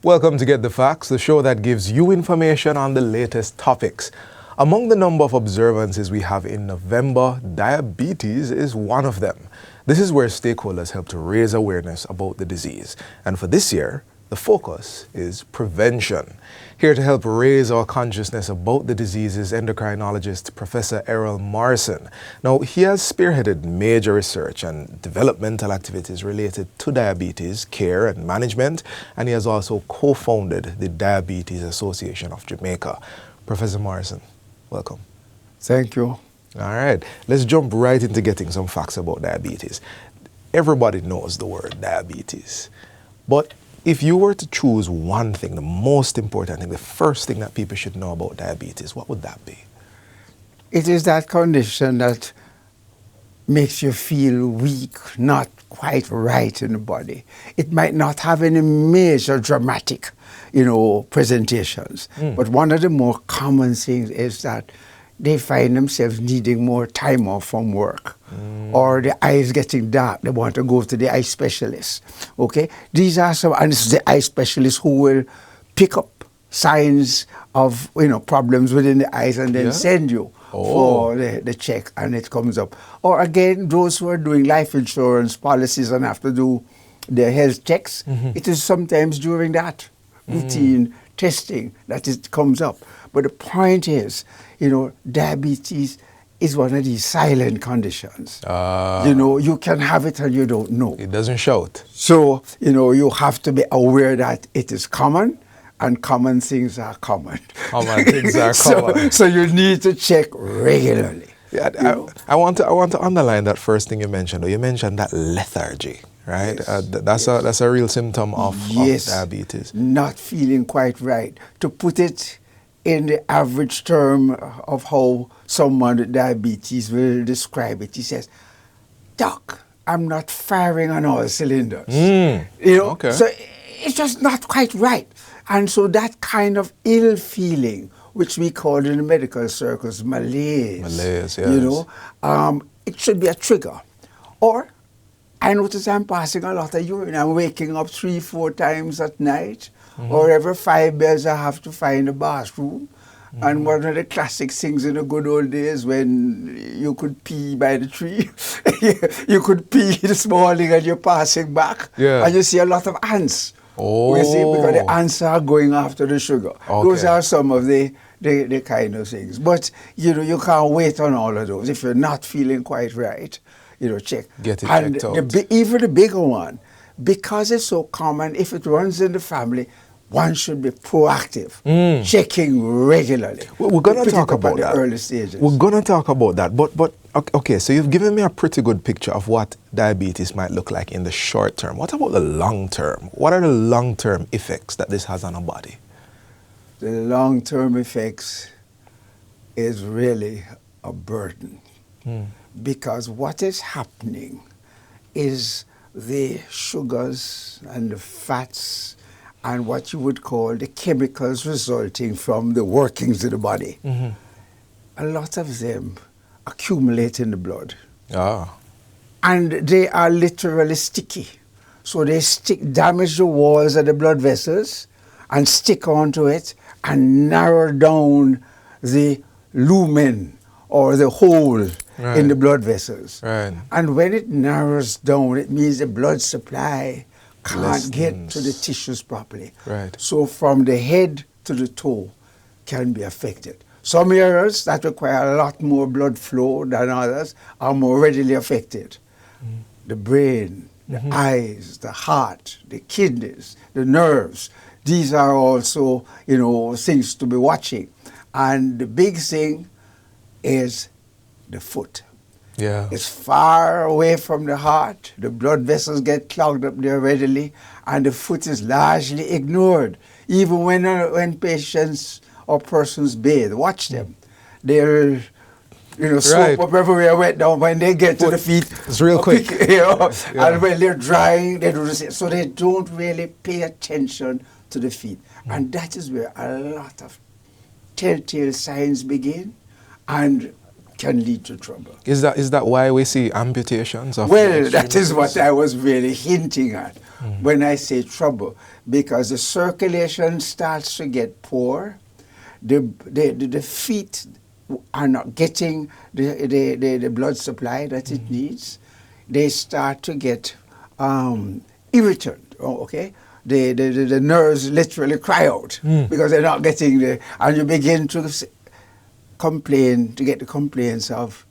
Welcome to Get the Facts, the show that gives you information on the latest topics. Among the number of observances we have in November, diabetes is one of them. This is where stakeholders help to raise awareness about the disease. And for this year, the focus is prevention. Here to help raise our consciousness about the disease is endocrinologist Professor Errol Morrison. Now, he has spearheaded major research and developmental activities related to diabetes care and management, and he has also co-founded the Diabetes Association of Jamaica. Professor Morrison, welcome. Thank you. All right, let's jump right into getting some facts about diabetes. Everybody knows the word diabetes, but if you were to choose one thing, the most important thing, the first thing that people should know about diabetes, what would that be? It is that condition that makes you feel weak, not quite right in the body. It might not have any major dramatic, presentations. But one of the more common things is that they find themselves needing more time off from work, or the eyes getting dark. They want to go to the eye specialist. Okay, these are some, and it's the eye specialist who will pick up signs of problems within the eyes and then send you for the check, and it comes up. Or again, those who are doing life insurance policies and have to do their health checks, it is sometimes during that routine testing that it comes up. But the point is, diabetes is one of these silent conditions. You can have it and you don't know. It doesn't shout. So, you have to be aware that it is common, and common things are common. Common things are common. So you need to check regularly. Yeah, I want to underline that first thing you mentioned. You mentioned that lethargy, right? Yes. That's a real symptom of diabetes. Not feeling quite right. To put it in the average term of how someone with diabetes will describe it, he says, "Doc, I'm not firing on all cylinders." Okay. So it's just not quite right. And so that kind of ill feeling, which we call in the medical circles malaise. Malaise, yes. It should be a trigger. Or I notice I'm passing a lot of urine. I'm waking up 3-4 times at night, or every 5 minutes I have to find a bathroom. And one of the classic things in the good old days when you could pee by the tree, you could pee this morning and you're passing back, and you see a lot of ants. You see, because the ants are going after the sugar. Okay. Those are some of the kind of things. But, you can't wait on all of those. If you're not feeling quite right, check. Get it checked out. Even the bigger one, because it's so common, if it runs in the family, one should be proactive, checking regularly. We're going to talk about that. Early stages. We're going to talk about that. But okay, so you've given me a pretty good picture of what diabetes might look like in the short term. What about the long term? What are the long-term effects that this has on a body? The long-term effects is really a burden. Because what is happening is the sugars and the fats and what you would call the chemicals resulting from the workings of the body. A lot of them accumulate in the blood. And they are literally sticky. So they damage the walls of the blood vessels and stick onto it and narrow down the lumen or the hole in the blood vessels. And when it narrows down, it means the blood supply can't get to the tissues properly. So from the head to the toe can be affected. Some areas that require a lot more blood flow than others are more readily affected. The brain, the eyes, the heart, the kidneys, the nerves. These are also, things to be watching. And the big thing is the foot. It's far away from the heart. The blood vessels get clogged up there readily, and the foot is largely ignored. Even when patients or persons bathe, watch them. They'll, soap up everywhere wet down. When they get to the feet, it's real quick. And when they're drying, they do the same. So they don't really pay attention to the feet. And that is where a lot of telltale signs begin. And can lead to trouble. Is that why we see amputations of Well, that is what I was really hinting at when I say trouble, because the circulation starts to get poor, the feet are not getting the blood supply that it needs. They start to get irritant, okay? The nerves literally cry out because they're not getting and you begin to get the complaints of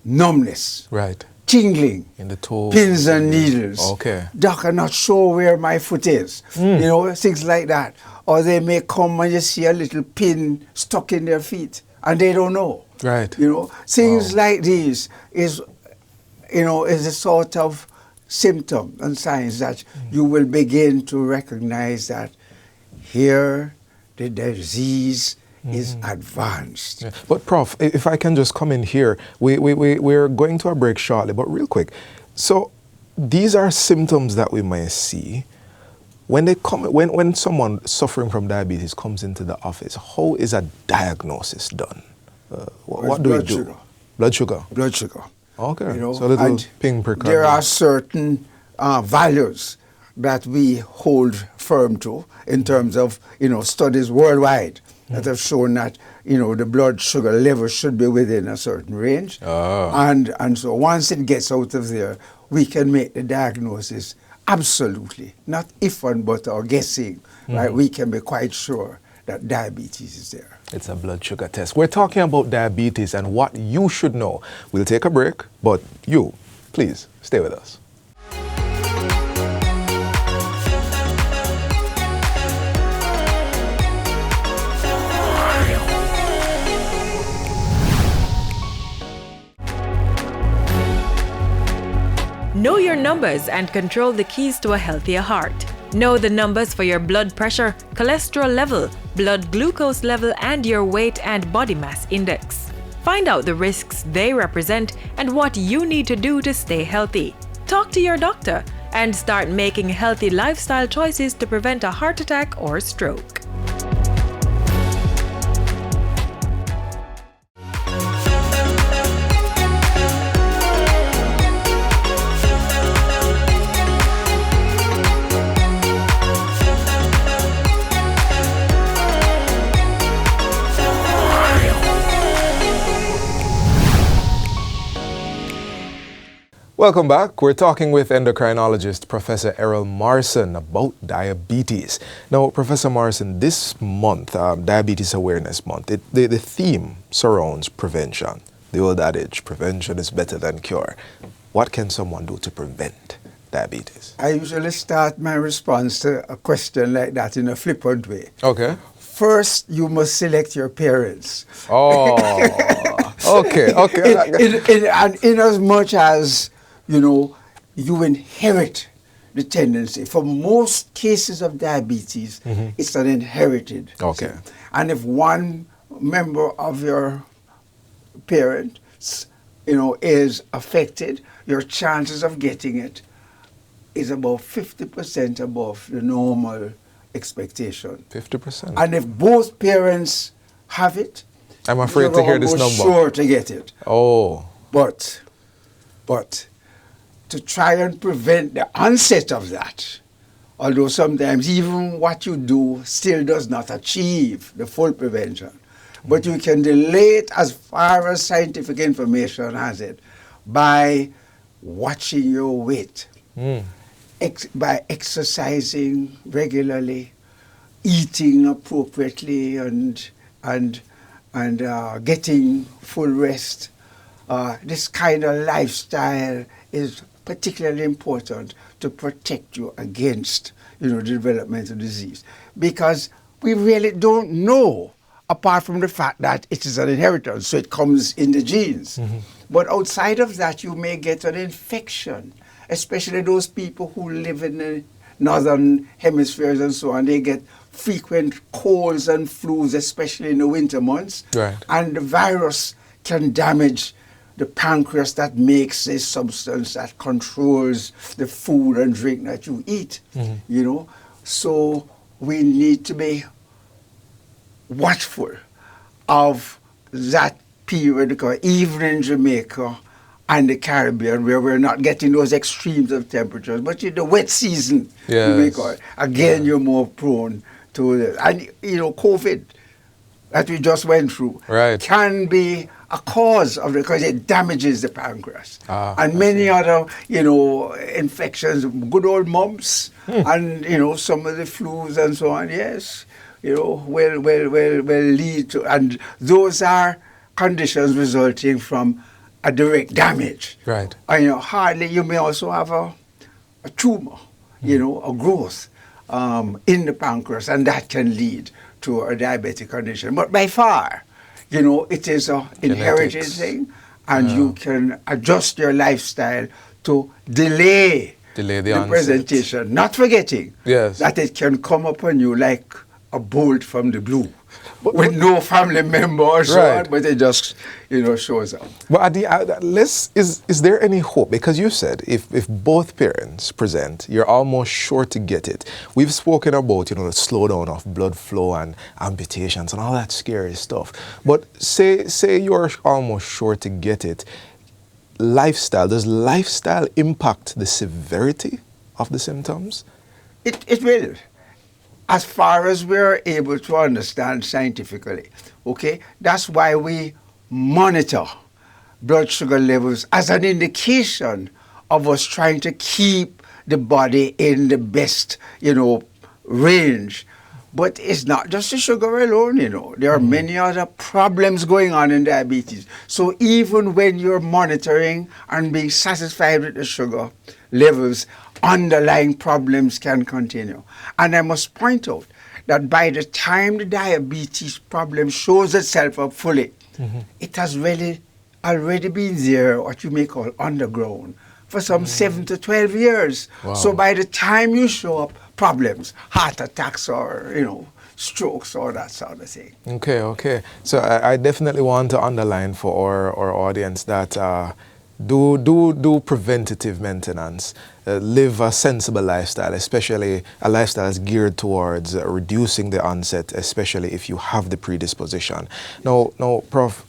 numbness, right, tingling in the toes, pins and needles. Okay. Doc, I'm not sure where my foot is. You know, things like that. Or they may come and you see a little pin stuck in their feet and they don't know. Right. You know, things like these is a sort of symptom and signs that you will begin to recognize that here the disease is advanced. Yeah. But Prof, if I can just come in here, we're going to a break shortly, but real quick. So these are symptoms that we may see. When they come, when someone suffering from diabetes comes into the office, how is a diagnosis done? What do we do? Sugar. Blood sugar. Blood sugar. Okay. You know, so a little and ping per there are certain values that we hold firm to in terms of studies worldwide that have shown that the blood sugar level should be within a certain range, and so once it gets out of there, we can make the diagnosis absolutely, not if and but or guessing, right? We can be quite sure that diabetes is there. It's a blood sugar test. We're talking about diabetes and what you should know. We'll take a break, but you, please stay with us. Know your numbers and control the keys to a healthier heart. Know the numbers for your blood pressure, cholesterol level, blood glucose level, and your weight and body mass index. Find out the risks they represent and what you need to do to stay healthy. Talk to your doctor and start making healthy lifestyle choices to prevent a heart attack or stroke. Welcome back. We're talking with endocrinologist Professor Errol Morrison about diabetes. Now, Professor Morrison, this month, Diabetes Awareness Month, the theme surrounds prevention. The old adage, prevention is better than cure. What can someone do to prevent diabetes? I usually start my response to a question like that in a flippant way. Okay. First, you must select your parents. Oh, okay. In as much as you inherit the tendency. For most cases of diabetes, it's an inherited thing. And if one member of your parents, is affected, your chances of getting it is about 50% above the normal expectation. 50%. And if both parents have it, I'm afraid to hear this number. You're sure to get it. Oh. But to try and prevent the onset of that, although sometimes even what you do still does not achieve the full prevention, but you can delay it as far as scientific information has it by watching your weight, by exercising regularly, eating appropriately, and getting full rest. This kind of lifestyle is particularly important to protect you against, the development of disease, because we really don't know, apart from the fact that it is an inheritance, so it comes in the genes. But outside of that, you may get an infection, especially those people who live in the northern hemispheres and so on. They get frequent colds and flus, especially in the winter months. Right. And the virus can damage the pancreas that makes a substance that controls the food and drink that you eat, So we need to be watchful of that period, because even in Jamaica and the Caribbean, where we're not getting those extremes of temperatures, but in the wet season, you may call it, again, you're more prone to this. And, COVID that we just went through can be a cause of it, because it damages the pancreas. And many other, infections, good old mumps, and, some of the flus and so on, yes, will lead to, and those are conditions resulting from a direct damage. Right. And, hardly, you may also have a tumor, a growth in the pancreas, and that can lead to a diabetic condition. But by far, it is an inherited thing, and you can adjust your lifestyle to delay the presentation, not forgetting that it can come upon you like a bolt from the blue, with no family member or so on, but it just, shows up. But is there any hope? Because you said if both parents present, you're almost sure to get it. We've spoken about, the slowdown of blood flow and amputations and all that scary stuff. But say you're almost sure to get it. Does lifestyle impact the severity of the symptoms? It will, as far as we're able to understand scientifically, okay? That's why we monitor blood sugar levels as an indication of us trying to keep the body in the best, range. But it's not just the sugar alone, There are many other problems going on in diabetes. So even when you're monitoring and being satisfied with the sugar levels, underlying problems can continue. And I must point out that by the time the diabetes problem shows itself up fully, it has really already been there, what you may call underground, for some 7 to 12 years. Wow. So by the time you show up, problems, heart attacks or, strokes or that sort of thing. Okay. So I definitely want to underline for our audience that do preventative maintenance, live a sensible lifestyle, especially a lifestyle that's geared towards reducing the onset, especially if you have the predisposition. Now, Prof,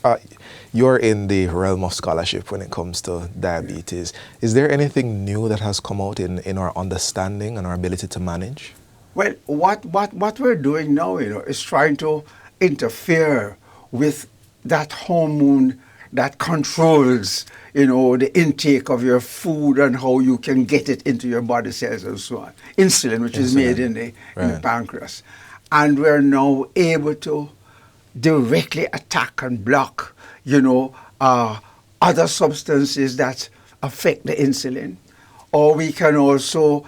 you're in the realm of scholarship when it comes to diabetes. Is there anything new that has come out in our understanding and our ability to manage? Well, what we're doing now, is trying to interfere with that hormone that controls, the intake of your food and how you can get it into your body cells and so on. Insulin, which is made in the pancreas. And we're now able to directly attack and block, other substances that affect the insulin. Or we can also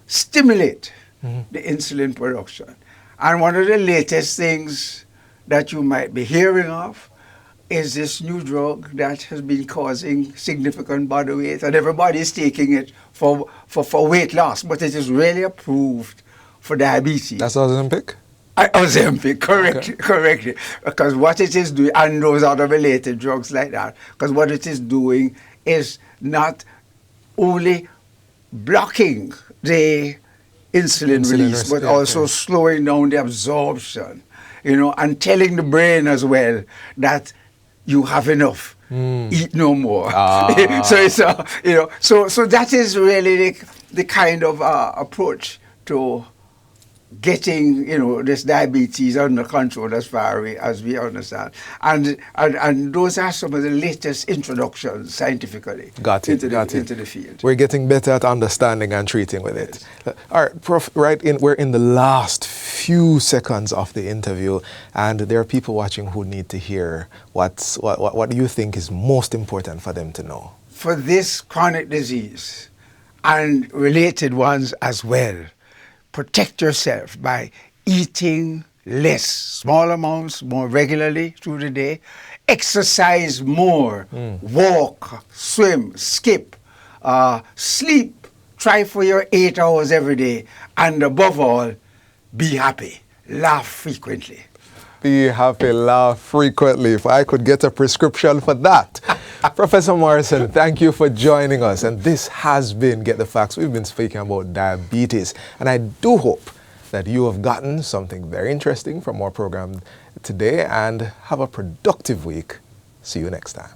stimulate the insulin production. And one of the latest things that you might be hearing of is this new drug that has been causing significant body weight, and everybody is taking it for weight loss, but it is really approved for diabetes. That's Ozempic? Ozempic, correctly. Because what it is doing, and those other related drugs like that, because what it is doing is not only blocking the insulin release, but also slowing down the absorption, and telling the brain as well that you have enough, eat no more. So it's so that is really the kind of approach to getting this diabetes under control as far as we understand, and those are some of the latest introductions scientifically into the field. We're getting better at understanding and treating with it. All right, Prof. We're in the last few seconds of the interview, and there are people watching who need to hear what you think is most important for them to know. For this chronic disease and related ones as well, protect yourself by eating less, small amounts, more regularly through the day. Exercise more, walk, swim, skip, sleep. Try for your 8 hours every day. And above all, be happy. Laugh frequently. Be happy, laugh frequently. If I could get a prescription for that. Professor Morrison, thank you for joining us. And this has been Get the Facts. We've been speaking about diabetes. And I do hope that you have gotten something very interesting from our program today, and have a productive week. See you next time.